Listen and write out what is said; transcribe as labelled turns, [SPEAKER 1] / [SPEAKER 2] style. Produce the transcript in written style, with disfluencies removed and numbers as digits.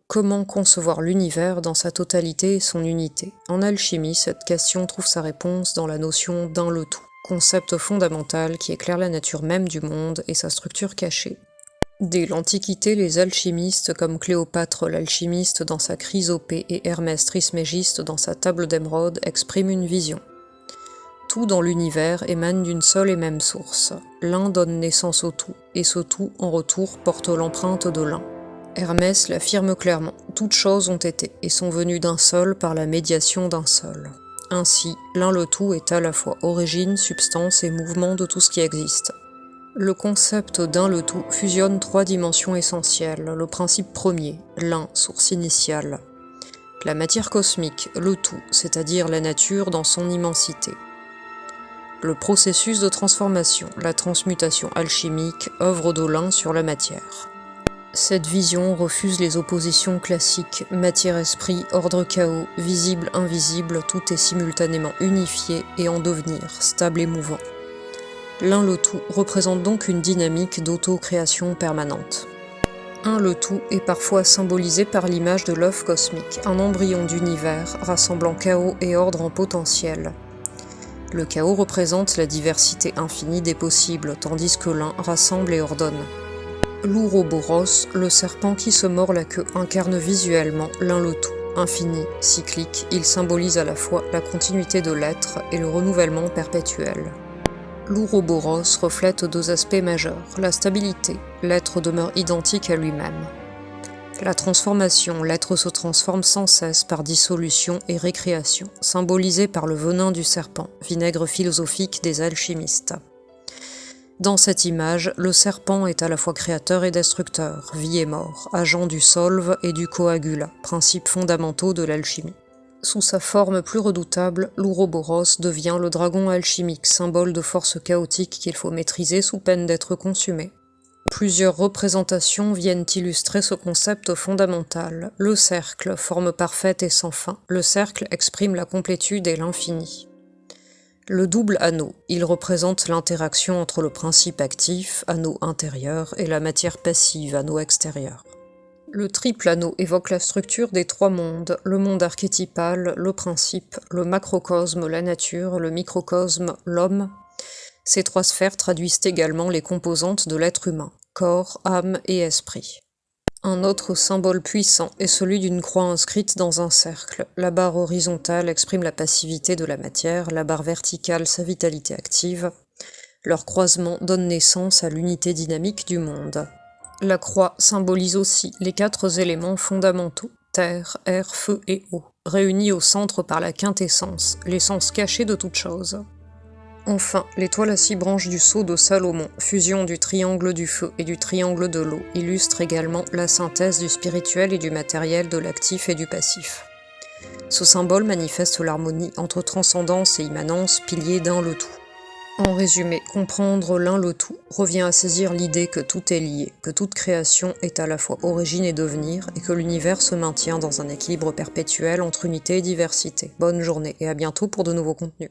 [SPEAKER 1] Comment concevoir l'univers dans sa totalité et son unité? En alchimie, cette question trouve sa réponse dans la notion d'un le tout, concept fondamental qui éclaire la nature même du monde et sa structure cachée. Dès l'Antiquité, les alchimistes, comme Cléopâtre l'alchimiste dans sa Chrysopée et Hermès Trismégiste dans sa Table d'émeraude, expriment une vision. Tout dans l'univers émane d'une seule et même source. L'un donne naissance au tout, et ce tout, en retour, porte l'empreinte de l'un. Hermès l'affirme clairement, toutes choses ont été et sont venues d'un seul par la médiation d'un seul. Ainsi, l'un le tout est à la fois origine, substance et mouvement de tout ce qui existe. Le concept d'un le tout fusionne trois dimensions essentielles. Le principe premier, l'un, source initiale. La matière cosmique, le tout, c'est-à-dire la nature dans son immensité. Le processus de transformation, la transmutation alchimique, œuvre de l'un sur la matière. Cette vision refuse les oppositions classiques, matière-esprit, ordre-chaos, visible-invisible, tout est simultanément unifié et en devenir, stable et mouvant. L'un le tout représente donc une dynamique d'auto-création permanente. Un le tout est parfois symbolisé par l'image de l'œuf cosmique, un embryon d'univers rassemblant chaos et ordre en potentiel. Le chaos représente la diversité infinie des possibles, tandis que l'un rassemble et ordonne. L'Ouroboros, le serpent qui se mord la queue, incarne visuellement l'un le tout. Infini, cyclique, il symbolise à la fois la continuité de l'être et le renouvellement perpétuel. L'Ouroboros reflète deux aspects majeurs, la stabilité, l'être demeure identique à lui-même. La transformation, l'être se transforme sans cesse par dissolution et récréation, symbolisée par le venin du serpent, vinaigre philosophique des alchimistes. Dans cette image, le serpent est à la fois créateur et destructeur, vie et mort, agent du solve et du coagula, principes fondamentaux de l'alchimie. Sous sa forme plus redoutable, l'Ouroboros devient le dragon alchimique, symbole de force chaotique qu'il faut maîtriser sous peine d'être consumé. Plusieurs représentations viennent illustrer ce concept fondamental. Le cercle, forme parfaite et sans fin, le cercle exprime la complétude et l'infini. Le double anneau, il représente l'interaction entre le principe actif, anneau intérieur, et la matière passive, anneau extérieur. Le triple anneau évoque la structure des trois mondes, le monde archétypal, le principe, le macrocosme, la nature, le microcosme, l'homme. Ces trois sphères traduisent également les composantes de l'être humain, corps, âme et esprit. Un autre symbole puissant est celui d'une croix inscrite dans un cercle. La barre horizontale exprime la passivité de la matière, la barre verticale sa vitalité active. Leur croisement donne naissance à l'unité dynamique du monde. La croix symbolise aussi les quatre éléments fondamentaux, terre, air, feu et eau, réunis au centre par la quintessence, l'essence cachée de toute chose. Enfin, l'étoile à 6 branches du sceau de Salomon, fusion du triangle du feu et du triangle de l'eau, illustre également la synthèse du spirituel et du matériel, de l'actif et du passif. Ce symbole manifeste l'harmonie entre transcendance et immanence, piliers d'un le tout. En résumé, comprendre l'un le tout revient à saisir l'idée que tout est lié, que toute création est à la fois origine et devenir, et que l'univers se maintient dans un équilibre perpétuel entre unité et diversité. Bonne journée et à bientôt pour de nouveaux contenus.